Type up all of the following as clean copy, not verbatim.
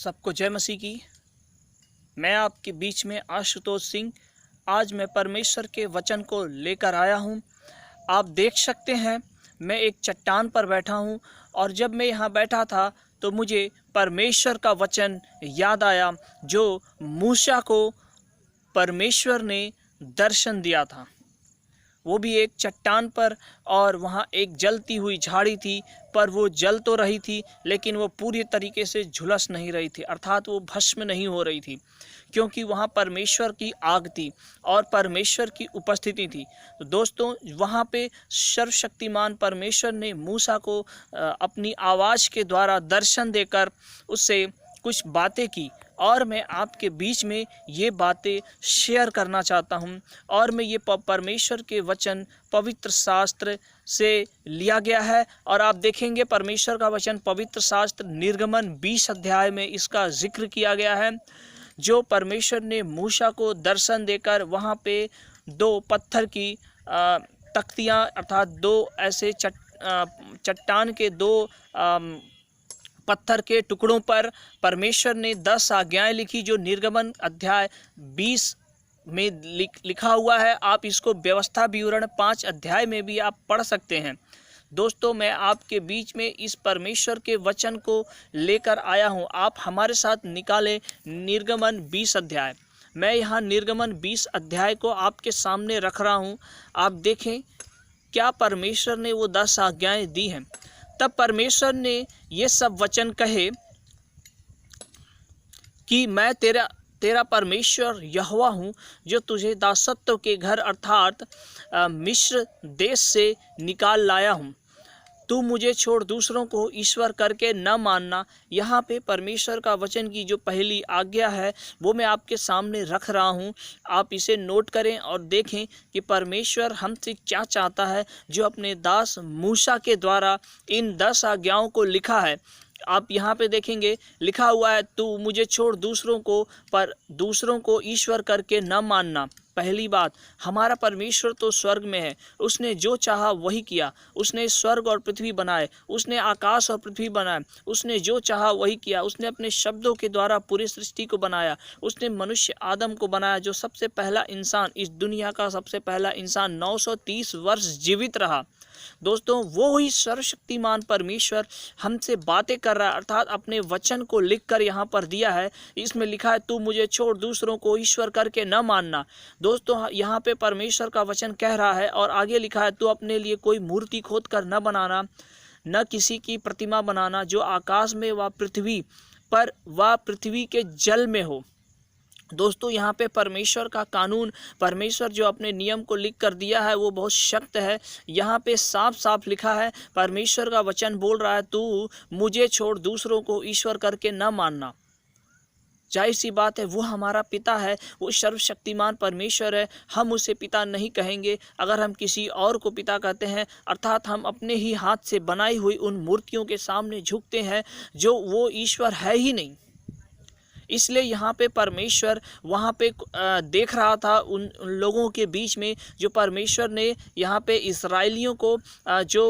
सबको जय मसीह की। मैं आपके बीच में आशुतोष सिंह। आज मैं परमेश्वर के वचन को लेकर आया हूँ। आप देख सकते हैं मैं एक चट्टान पर बैठा हूँ और जब मैं यहाँ बैठा था तो मुझे परमेश्वर का वचन याद आया जो मूसा को परमेश्वर ने दर्शन दिया था। वो भी एक चट्टान पर, और वहाँ एक जलती हुई झाड़ी थी, पर वो जल तो रही थी लेकिन वो पूरी तरीके से झुलस नहीं रही थी, अर्थात वो भस्म नहीं हो रही थी, क्योंकि वहाँ परमेश्वर की आग थी और परमेश्वर की उपस्थिति थी। तो दोस्तों, वहाँ पे सर्वशक्तिमान परमेश्वर ने मूसा को अपनी आवाज़ के द्वारा दर्शन देकर उससे कुछ बातें की, और मैं आपके बीच में ये बातें शेयर करना चाहता हूँ। और मैं ये परमेश्वर के वचन पवित्र शास्त्र से लिया गया है, और आप देखेंगे परमेश्वर का वचन पवित्र शास्त्र निर्गमन 20 अध्याय में इसका जिक्र किया गया है, जो परमेश्वर ने मूसा को दर्शन देकर वहाँ पे 2 पत्थर की तख्तियाँ, अर्थात 2 ऐसे चट्टान के 2 पत्थर के टुकड़ों पर परमेश्वर ने 10 आज्ञाएं लिखी, जो निर्गमन अध्याय 20 में लिखा हुआ है। आप इसको व्यवस्था विवरण 5 अध्याय में भी आप पढ़ सकते हैं। दोस्तों, मैं आपके बीच में इस परमेश्वर के वचन को लेकर आया हूं। आप हमारे साथ निकालें निर्गमन 20 अध्याय। मैं यहाँ निर्गमन 20 अध्याय को आपके सामने रख रहा हूं। आप देखें क्या परमेश्वर ने वो 10 आज्ञाएं दी हैं। तब परमेश्वर ने ये सब वचन कहे कि मैं तेरा परमेश्वर यहोवा हूँ, जो तुझे दासत्व के घर अर्थात मिस्र देश से निकाल लाया हूँ। तू मुझे छोड़ दूसरों को ईश्वर करके न मानना। यहाँ पे परमेश्वर का वचन की जो पहली आज्ञा है वो मैं आपके सामने रख रहा हूँ। आप इसे नोट करें और देखें कि परमेश्वर हमसे क्या चाहता है, जो अपने दास मूसा के द्वारा इन 10 आज्ञाओं को लिखा है। आप यहाँ पे देखेंगे लिखा हुआ है, तू मुझे छोड़ दूसरों को ईश्वर करके न मानना। पहली बात, हमारा परमेश्वर तो स्वर्ग में है, उसने जो चाहा वही किया। उसने स्वर्ग और पृथ्वी बनाए, उसने आकाश और पृथ्वी बनाए, उसने जो चाहा वही किया। उसने अपने शब्दों के द्वारा पूरी सृष्टि को बनाया। उसने मनुष्य आदम को बनाया, जो सबसे पहला इंसान, इस दुनिया का सबसे पहला इंसान 930 वर्ष जीवित रहा। दोस्तों, वो ही सर्वशक्तिमान परमेश्वर हमसे बातें कर रहा है, अर्थात अपने वचन को लिखकर यहाँ पर दिया है। इसमें लिखा है, तू मुझे छोड़ दूसरों को ईश्वर करके न मानना। दोस्तों, यहाँ पे परमेश्वर का वचन कह रहा है, और आगे लिखा है, तू अपने लिए कोई मूर्ति खोद कर न बनाना, न किसी की प्रतिमा बनाना, जो आकाश में व पृथ्वी पर व पृथ्वी के जल में हो। दोस्तों, यहाँ पे परमेश्वर का कानून, परमेश्वर जो अपने नियम को लिख कर दिया है वो बहुत सख्त है। यहाँ पे साफ साफ लिखा है, परमेश्वर का वचन बोल रहा है, तू मुझे छोड़ दूसरों को ईश्वर करके न मानना। जाहिर सी बात है, वो हमारा पिता है, वो सर्वशक्तिमान परमेश्वर है। हम उसे पिता नहीं कहेंगे अगर हम किसी और को पिता कहते हैं, अर्थात हम अपने ही हाथ से बनाई हुई उन मूर्तियों के सामने झुकते हैं, जो वो ईश्वर है ही नहीं। इसलिए यहाँ पे परमेश्वर वहाँ पे देख रहा था उन लोगों के बीच में, जो परमेश्वर ने यहाँ पे इस्राएलियों को जो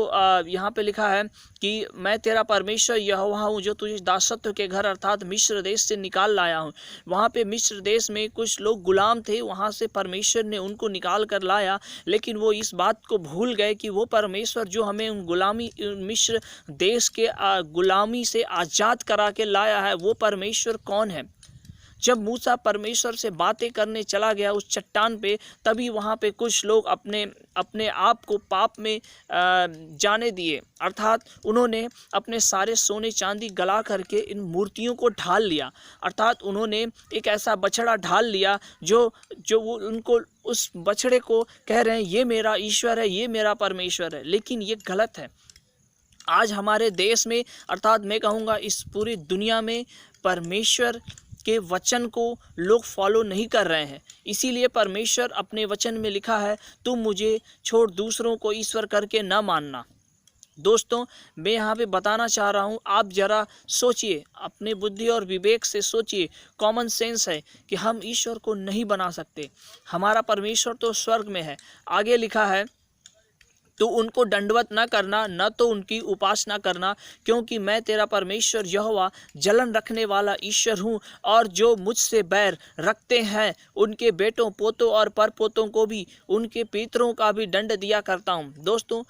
यहाँ पे लिखा है कि मैं तेरा परमेश्वर यहोवा हूँ, जो तुझे दासत्व के घर अर्थात मिस्र देश से निकाल लाया हूँ। वहाँ पे मिस्र देश में कुछ लोग गुलाम थे, वहाँ से परमेश्वर ने उनको निकाल कर लाया, लेकिन वो इस बात को भूल गए कि वो परमेश्वर जो हमें मिस्र देश के गुलामी से आज़ाद करा के लाया है, वो परमेश्वर कौन है। जब मूसा परमेश्वर से बातें करने चला गया उस चट्टान पे, तभी वहाँ पे कुछ लोग अपने आप को पाप में जाने दिए, अर्थात उन्होंने अपने सारे सोने चांदी गला करके इन मूर्तियों को ढाल लिया, अर्थात उन्होंने एक ऐसा बछड़ा ढाल लिया जो वो उनको उस बछड़े को कह रहे हैं, ये मेरा ईश्वर है, ये मेरा परमेश्वर है। लेकिन ये गलत है। आज हमारे देश में, अर्थात मैं कहूँगा इस पूरी दुनिया में, परमेश्वर के वचन को लोग फॉलो नहीं कर रहे हैं। इसीलिए परमेश्वर अपने वचन में लिखा है, तुम मुझे छोड़ दूसरों को ईश्वर करके न मानना। दोस्तों, मैं यहाँ पे बताना चाह रहा हूँ, आप ज़रा सोचिए, अपने बुद्धि और विवेक से सोचिए। कॉमन सेंस है कि हम ईश्वर को नहीं बना सकते। हमारा परमेश्वर तो स्वर्ग में है। आगे लिखा है तो उनको दंडवत न करना, न तो उनकी उपासना करना, क्योंकि मैं तेरा परमेश्वर यहोवा जलन रखने वाला ईश्वर हूँ। और जो मुझसे बैर रखते हैं उनके बेटों पोतों और परपोतों को भी उनके पितरों का भी दंड दिया करता हूँ। दोस्तों,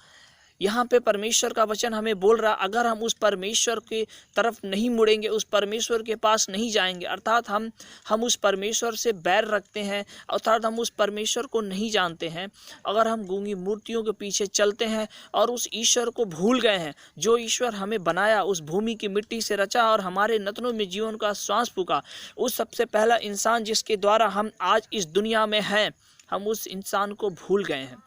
यहाँ पे परमेश्वर का वचन हमें बोल रहा, अगर हम उस परमेश्वर की तरफ नहीं मुड़ेंगे, उस परमेश्वर के पास नहीं जाएंगे, अर्थात हम उस परमेश्वर से बैर रखते हैं, अर्थात हम उस परमेश्वर को नहीं जानते हैं, अगर हम गूंगी मूर्तियों के पीछे चलते हैं और उस ईश्वर को भूल गए हैं जो ईश्वर हमें बनाया, उस भूमि की मिट्टी से रचा और हमारे नथनों में जीवन का श्वास फूका, उस सबसे पहला इंसान जिसके द्वारा हम आज इस दुनिया में हैं, हम उस इंसान को भूल गए हैं।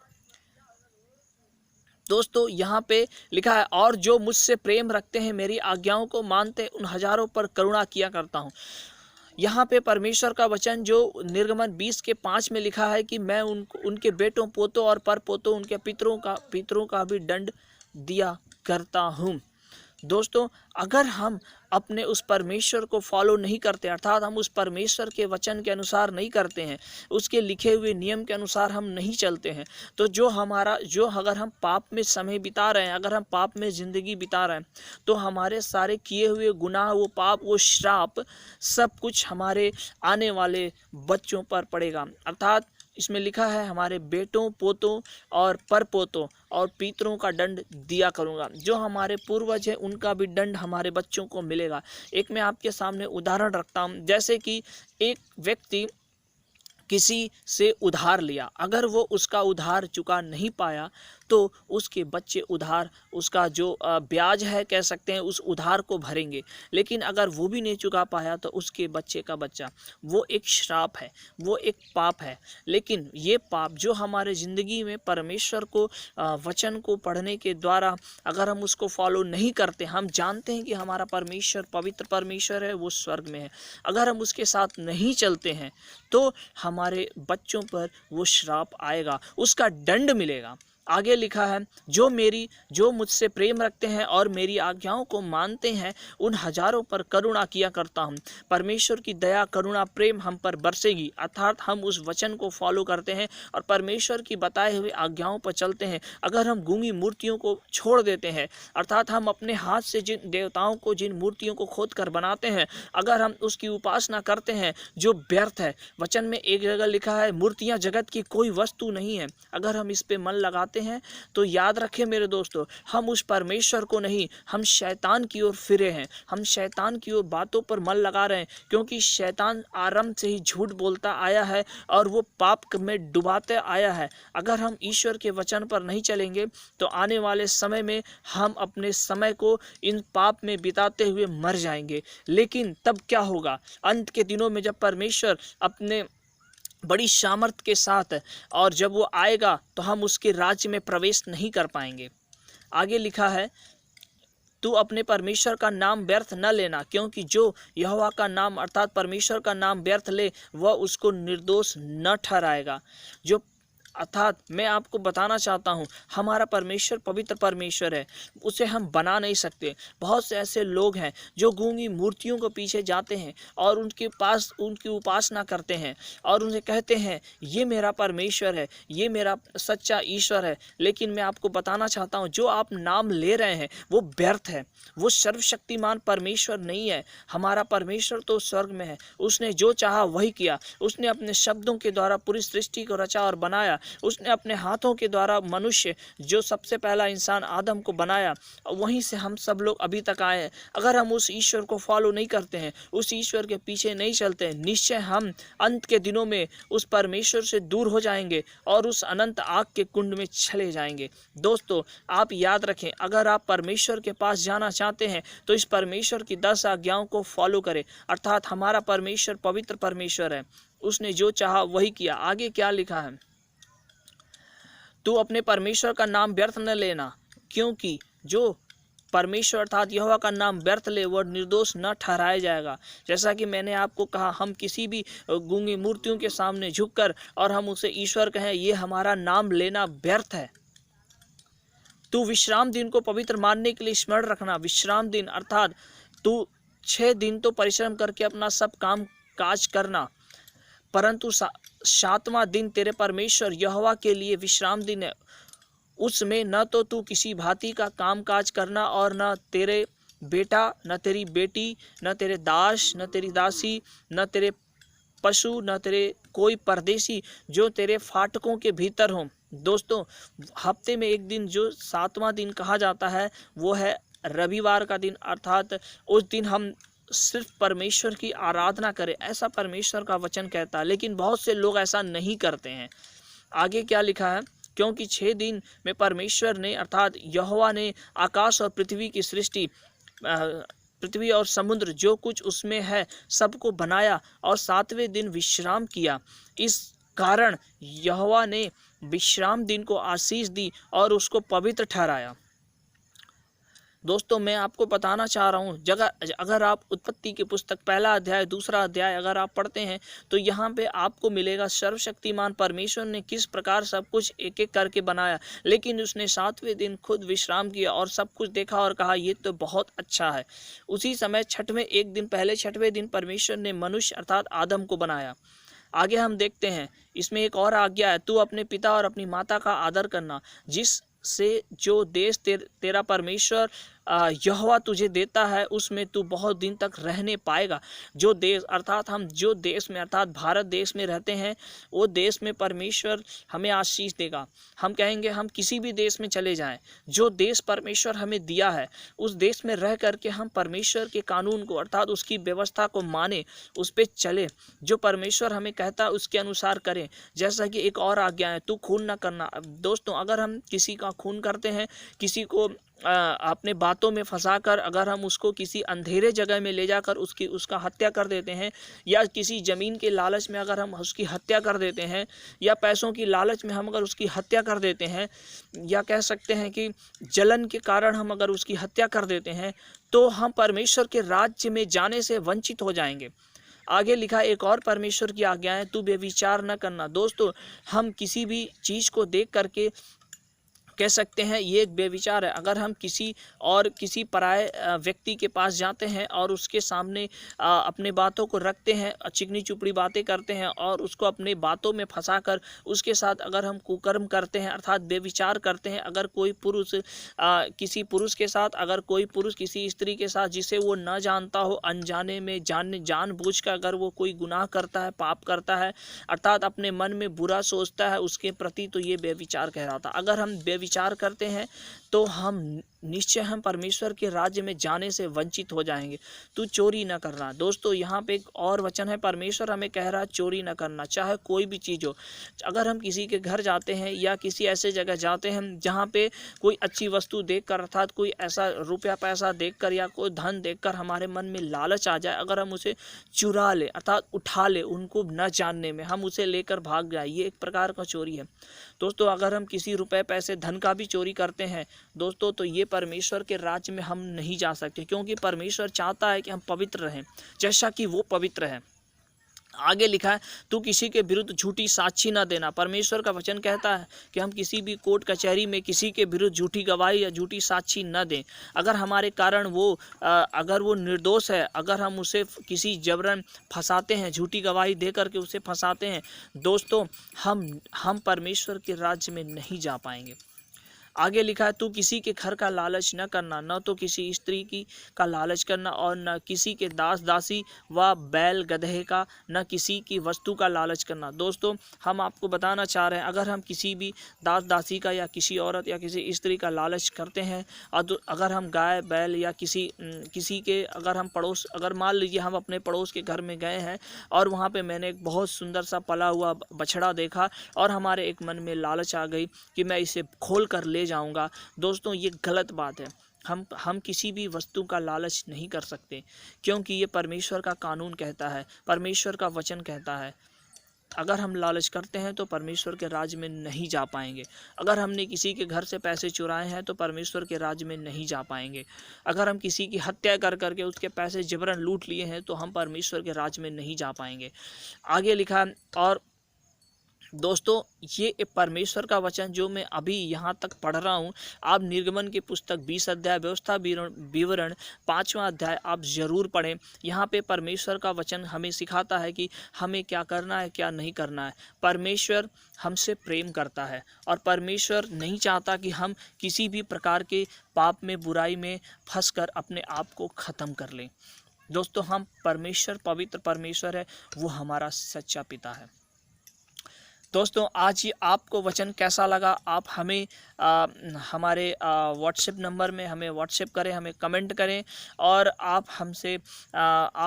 दोस्तों, यहाँ पे लिखा है, और जो मुझसे प्रेम रखते हैं, मेरी आज्ञाओं को मानते, उन हजारों पर करुणा किया करता हूँ। यहाँ पे परमेश्वर का वचन जो निर्गमन 20:5 में लिखा है कि मैं उनके बेटों पोतों और परपोतों उनके पितरों का भी दंड दिया करता हूँ। दोस्तों, अगर हम अपने उस परमेश्वर को फॉलो नहीं करते, अर्थात हम उस परमेश्वर के वचन के अनुसार नहीं करते हैं, उसके लिखे हुए नियम के अनुसार हम नहीं चलते हैं, तो अगर हम पाप में समय बिता रहे हैं, अगर हम पाप में ज़िंदगी बिता रहे हैं, तो हमारे सारे किए हुए गुनाह, वो पाप, वो श्राप, सब कुछ हमारे आने वाले बच्चों पर पड़ेगा। अर्थात इसमें लिखा है, हमारे बेटों पोतों और परपोतों और पितरों का दंड दिया करूँगा। जो हमारे पूर्वज हैं उनका भी दंड हमारे बच्चों को मिलेगा। एक मैं आपके सामने उदाहरण रखता हूँ, जैसे कि एक व्यक्ति किसी से उधार लिया, अगर वो उसका उधार चुका नहीं पाया तो उसके बच्चे उसका जो ब्याज है कह सकते हैं, उस उधार को भरेंगे। लेकिन अगर वो भी नहीं चुका पाया तो उसके बच्चे का बच्चा, वो एक श्राप है, वो एक पाप है। लेकिन ये पाप जो हमारे ज़िंदगी में परमेश्वर को वचन को पढ़ने के द्वारा अगर हम उसको फॉलो नहीं करते, हम जानते हैं कि हमारा परमेश्वर पवित्र परमेश्वर है, वो स्वर्ग में है, अगर हम उसके साथ नहीं चलते हैं तो हमारे बच्चों पर वो श्राप आएगा, उसका दंड मिलेगा। आगे लिखा है, जो मुझसे प्रेम रखते हैं और मेरी आज्ञाओं को मानते हैं, उन हजारों पर करुणा किया करता हूँ। परमेश्वर की दया, करुणा, प्रेम हम पर बरसेगी, अर्थात हम उस वचन को फॉलो करते हैं और परमेश्वर की बताए हुए आज्ञाओं पर चलते हैं। अगर हम गूंगी मूर्तियों को छोड़ देते हैं, अर्थात हम अपने हाथ से जिन देवताओं को, जिन मूर्तियों को खोद कर बनाते हैं, अगर हम उसकी उपासना करते हैं जो व्यर्थ है, वचन में एक जगह लिखा है, मूर्तियाँ जगत की कोई वस्तु नहीं है। अगर हम इस पे मन लगाते हैं तो याद रखें मेरे दोस्तों, हम उस परमेश्वर को नहीं, हम शैतान की ओर फिरे हैं, हम शैतान की ओर बातों पर मन लगा रहे हैं, क्योंकि शैतान आरंभ से ही झूठ बोलता आया है और वो पाप में डुबाते आया है। अगर हम ईश्वर के वचन पर नहीं चलेंगे तो आने वाले समय में हम अपने समय को इन पाप में बिताते हुए मर जाएंगे। लेकिन तब क्या होगा? अंत के दिनों में जब परमेश्वर अपने बड़ी सामर्थ के साथ और जब वो आएगा तो हम उसके राज्य में प्रवेश नहीं कर पाएंगे। आगे लिखा है, तू अपने परमेश्वर का नाम व्यर्थ न लेना, क्योंकि जो यहोवा का नाम अर्थात परमेश्वर का नाम व्यर्थ ले वह उसको निर्दोष न ठहराएगा। जो अर्थात मैं आपको बताना चाहता हूँ, हमारा परमेश्वर पवित्र परमेश्वर है, उसे हम बना नहीं सकते। बहुत से ऐसे लोग हैं जो गूंगी मूर्तियों के पीछे जाते हैं और उनके पास उनकी उपासना करते हैं और उन्हें कहते हैं ये मेरा परमेश्वर है, ये मेरा सच्चा ईश्वर है। लेकिन मैं आपको बताना चाहता हूँ, जो आप नाम ले रहे हैं वो व्यर्थ है, वो सर्वशक्तिमान परमेश्वर नहीं है। हमारा परमेश्वर तो स्वर्ग में है, उसने जो चाहा वही किया। उसने अपने शब्दों के द्वारा पूरी सृष्टि को रचा और बनाया। उसने अपने हाथों के द्वारा मनुष्य, जो सबसे पहला इंसान आदम को बनाया, वहीं से हम सब लोग अभी तक आए हैं। अगर हम उस ईश्वर को फॉलो नहीं करते हैं, उस ईश्वर के पीछे नहीं चलते हैं, निश्चय हम अंत के दिनों में उस परमेश्वर से दूर हो जाएंगे और उस अनंत आग के कुंड में चले जाएंगे। दोस्तों, आप याद रखें, अगर आप परमेश्वर के पास जाना चाहते हैं तो इस परमेश्वर की 10 आज्ञाओं को फॉलो करें। अर्थात हमारा परमेश्वर पवित्र परमेश्वर है, उसने जो चाहा वही किया। आगे क्या लिखा है, तू अपने परमेश्वर का नाम व्यर्थ न लेना, क्योंकि जो परमेश्वर अर्थात यहोवा का नाम व्यर्थ ले वह निर्दोष न ठहराया जाएगा। जैसा कि मैंने आपको कहा, हम किसी भी गूंगी मूर्तियों के सामने झुककर और हम उसे ईश्वर कहें, ये हमारा नाम लेना व्यर्थ है। तू विश्राम दिन को पवित्र मानने के लिए स्मरण रखना। विश्राम दिन अर्थात तू 6 दिन तो परिश्रम करके अपना सब काम काज करना, परंतु 7वां दिन तेरे परमेश्वर यहोवा के लिए विश्राम दिन है। उसमें न तो तू किसी भांति का काम काज करना, और न तेरे बेटा, न तेरी बेटी, न तेरे दास, न तेरी दासी, न तेरे पशु, न तेरे कोई परदेशी जो तेरे फाटकों के भीतर हों। दोस्तों, हफ्ते में एक दिन जो 7वां दिन कहा जाता है वो है रविवार का दिन, अर्थात उस दिन हम सिर्फ परमेश्वर की आराधना करें, ऐसा परमेश्वर का वचन कहता है। लेकिन बहुत से लोग ऐसा नहीं करते हैं। आगे क्या लिखा है, क्योंकि 6 दिन में परमेश्वर ने अर्थात यहोवा ने आकाश और पृथ्वी की सृष्टि, पृथ्वी और समुद्र जो कुछ उसमें है सबको बनाया, और 7वें दिन विश्राम किया। इस कारण यहोवा ने विश्राम दिन को आशीष दी और उसको पवित्र ठहराया। दोस्तों, मैं आपको बताना चाह रहा हूँ, अगर आप उत्पत्ति की पुस्तक 1 अध्याय 2 अध्याय अगर आप पढ़ते हैं तो यहाँ पे आपको मिलेगा सर्वशक्तिमान परमेश्वर ने किस प्रकार सब कुछ एक एक करके बनाया, लेकिन उसने 7वें दिन खुद विश्राम किया और सब कुछ देखा और कहा ये तो बहुत अच्छा है। उसी समय छठवें दिन परमेश्वर ने मनुष्य अर्थात आदम को बनाया। आगे हम देखते हैं, इसमें एक और आज्ञा है, तू अपने पिता और अपनी माता का आदर करना, जिस से जो देश तेरा परमेश्वर यहोवा तुझे देता है उसमें तू बहुत दिन तक रहने पाएगा। जो देश अर्थात हम जो देश में अर्थात भारत देश में रहते हैं, वो देश में परमेश्वर हमें आशीष देगा। हम कहेंगे हम किसी भी देश में चले जाएं, जो देश परमेश्वर हमें दिया है उस देश में रह करके हम परमेश्वर के कानून को अर्थात उसकी व्यवस्था को माने, उस पर चले, जो परमेश्वर हमें कहता है उसके अनुसार करें। जैसा कि एक और आज्ञा है, तू खून न करना। दोस्तों, अगर हम किसी का खून करते हैं, किसी को अपने बातों में फंसाकर अगर हम उसको किसी अंधेरे जगह में ले जाकर उसका हत्या कर देते हैं, या किसी ज़मीन के लालच में अगर हम उसकी हत्या कर देते हैं, या पैसों की लालच में हम अगर उसकी हत्या कर देते हैं, या कह सकते हैं कि जलन के कारण हम अगर उसकी हत्या कर देते हैं, तो हम परमेश्वर के राज्य में जाने से वंचित हो जाएंगे। आगे लिखा एक और परमेश्वर की आज्ञा है, तू बेविचार न करना। दोस्तों, हम किसी भी चीज़ को देख करके कह सकते हैं ये एक बेविचार है। अगर हम किसी पराये व्यक्ति के पास जाते हैं और उसके सामने अपने बातों को रखते हैं, चिकनी चुपड़ी बातें करते हैं और उसको अपने बातों में फंसाकर उसके साथ अगर हम कुकर्म करते हैं अर्थात बेविचार करते हैं, अगर कोई पुरुष किसी पुरुष के साथ, अगर कोई पुरुष किसी स्त्री के साथ जिसे वो न जानता हो, अनजाने में जानबूझकर अगर वो कोई गुनाह करता है, पाप करता है, अर्थात अपने मन में बुरा सोचता है उसके प्रति, तो ये बेविचार कहलाता। अगर हम विचार करते हैं तो निश्चय हम परमेश्वर के राज्य में जाने से वंचित हो जाएंगे। तू चोरी न करना। दोस्तों, यहाँ पे एक और वचन है, परमेश्वर हमें कह रहा है चोरी न करना, चाहे कोई भी चीज़ हो। अगर हम किसी के घर जाते हैं या किसी ऐसे जगह जाते हैं जहाँ पे कोई अच्छी वस्तु देखकर अर्थात कोई ऐसा रुपया पैसा देखकर या कोई धन देखकर हमारे मन में लालच आ जाए, अगर हम उसे चुरा ले अर्थात उठा ले, उनको न जानने में हम उसे लेकर भाग जाए, ये एक प्रकार का चोरी है। दोस्तों, अगर हम किसी रुपए पैसे धन का भी चोरी करते हैं दोस्तों, तो ये परमेश्वर के राज्य में हम नहीं जा सकते, क्योंकि परमेश्वर चाहता है कि हम पवित्र रहें जैसा कि वो पवित्र है। आगे लिखा है, तू किसी के विरुद्ध झूठी साक्षी न देना। परमेश्वर का वचन कहता है कि हम किसी भी कोर्ट कचहरी में किसी के विरुद्ध झूठी गवाही या झूठी साक्षी न दें। अगर हमारे कारण अगर वो निर्दोष है, अगर हम उसे किसी जबरन फंसाते हैं, झूठी गवाही दे करके उसे फंसाते हैं, दोस्तों हम परमेश्वर के राज्य में नहीं जा पाएंगे। आगे लिखा है, तू किसी के घर का लालच न करना, न तो किसी स्त्री का लालच करना, और न किसी के दास दासी व बैल गधे का, न किसी की वस्तु का लालच करना। दोस्तों, हम आपको बताना चाह रहे हैं, अगर हम किसी भी दास दासी का या किसी औरत या किसी स्त्री का लालच करते हैं, और अगर हम गाय बैल या किसी के अगर मान लीजिए हम अपने पड़ोस के घर में गए हैं और वहाँ पर मैंने एक बहुत सुंदर सा पला हुआ बछड़ा देखा और हमारे एक मन में लालच आ गई कि मैं इसे खोल कर ले जाऊंगा। दोस्तों, ये गलत बात है। हम किसी भी वस्तु का लालच नहीं कर सकते, क्योंकि ये परमेश्वर का कानून कहता है, परमेश्वर का वचन कहता है। अगर हम लालच करते हैं तो परमेश्वर के राज्य में नहीं जा पाएंगे। अगर हमने किसी के घर से पैसे चुराए हैं तो परमेश्वर के राज्य में नहीं जा पाएंगे। अगर हम किसी की हत्या कर करके उसके पैसे जबरन लूट लिए हैं तो हम परमेश्वर के राज्य में नहीं जा पाएंगे। आगे लिखा, और दोस्तों, ये परमेश्वर का वचन जो मैं अभी यहाँ तक पढ़ रहा हूँ, आप निर्गमन की पुस्तक 20 अध्याय व्यवस्था विवरण 5वां अध्याय आप ज़रूर पढ़ें। यहाँ पे परमेश्वर का वचन हमें सिखाता है कि हमें क्या करना है, क्या नहीं करना है। परमेश्वर हमसे प्रेम करता है और परमेश्वर नहीं चाहता कि हम किसी भी प्रकार के पाप में, बुराई में फंसकर अपने आप को ख़त्म कर लें। दोस्तों, हम परमेश्वर, पवित्र परमेश्वर है, वो हमारा सच्चा पिता है। दोस्तों, आज ये आपको वचन कैसा लगा, आप हमें हमारे व्हाट्सएप नंबर में हमें व्हाट्सएप करें, हमें कमेंट करें और आप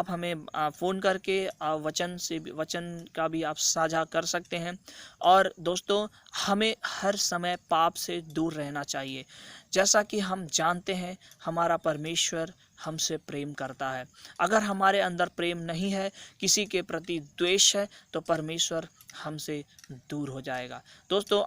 हमें फ़ोन करके वचन का भी आप साझा कर सकते हैं। और दोस्तों, हमें हर समय पाप से दूर रहना चाहिए। जैसा कि हम जानते हैं, हमारा परमेश्वर हमसे प्रेम करता है। अगर हमारे अंदर प्रेम नहीं है, किसी के प्रति द्वेष है, तो परमेश्वर हमसे दूर हो जाएगा। दोस्तों,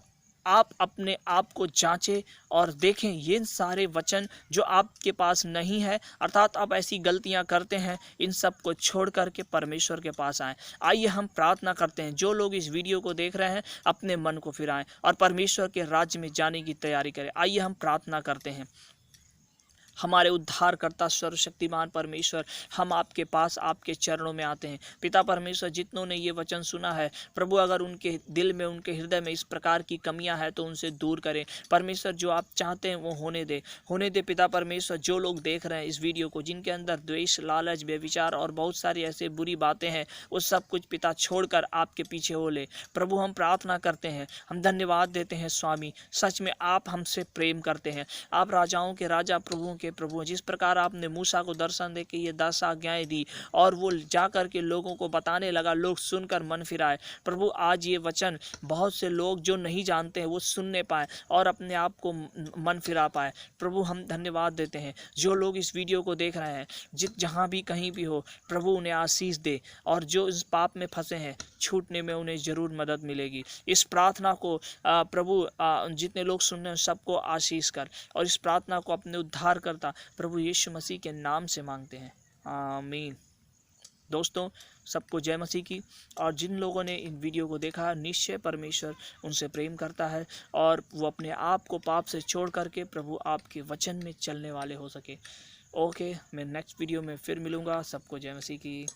आप अपने आप को जांचें और देखें, ये सारे वचन जो आपके पास नहीं है, अर्थात आप ऐसी गलतियां करते हैं, इन सब को छोड़ करके परमेश्वर के पास आएँ। आइए हम प्रार्थना करते हैं। जो लोग इस वीडियो को देख रहे हैं, अपने मन को फिराएं और परमेश्वर के राज्य में जाने की तैयारी करें। आइए हम प्रार्थना करते हैं। हमारे उद्धारकर्ता सर्वशक्तिमान परमेश्वर, हम आपके पास, आपके चरणों में आते हैं। पिता परमेश्वर, जितनों ने ये वचन सुना है प्रभु, अगर उनके दिल में, उनके हृदय में इस प्रकार की कमियां हैं तो उनसे दूर करें। परमेश्वर, जो आप चाहते हैं वो होने दे पिता परमेश्वर। जो लोग देख रहे हैं इस वीडियो को, जिनके अंदर द्वेष, लालच, व्यभिचार और बहुत सारी ऐसे बुरी बातें हैं, वो सब कुछ पिता छोड़कर आपके पीछे हो ले। प्रभु, हम प्रार्थना करते हैं, हम धन्यवाद देते हैं स्वामी। सच में आप हमसे प्रेम करते हैं। आप राजाओं के राजा, प्रभुओं के प्रभु, जिस प्रकार आपने मूसा को दर्शन दे के ये 10 आज्ञाएं दी और वो जाकर के लोगों को बताने लगा, लोग सुनकर मन फिराए। प्रभु, आज ये वचन बहुत से लोग जो नहीं जानते हैं वो सुनने पाए और अपने आप को मन फिरा पाए। प्रभु, हम धन्यवाद देते हैं। जो लोग इस वीडियो को देख रहे हैं, जहाँ भी कहीं भी हो, प्रभु उन्हें आशीष दे और जो इस पाप में फंसे हैं, छूटने में उन्हें ज़रूर मदद मिलेगी। इस प्रार्थना को प्रभु जितने लोग सुन रहे हैं सबको आशीष कर, और इस प्रार्थना को अपने उद्धार करता प्रभु यीशु मसीह के नाम से मांगते हैं, आमीन। दोस्तों, सबको जय मसीह की। और जिन लोगों ने इन वीडियो को देखा, निश्चय परमेश्वर उनसे प्रेम करता है और वो अपने आप को पाप से छोड़ करके प्रभु आपके वचन में चलने वाले हो सके। ओके, मैं नेक्स्ट वीडियो में फिर मिलूँगा। सबको जय मसीह की।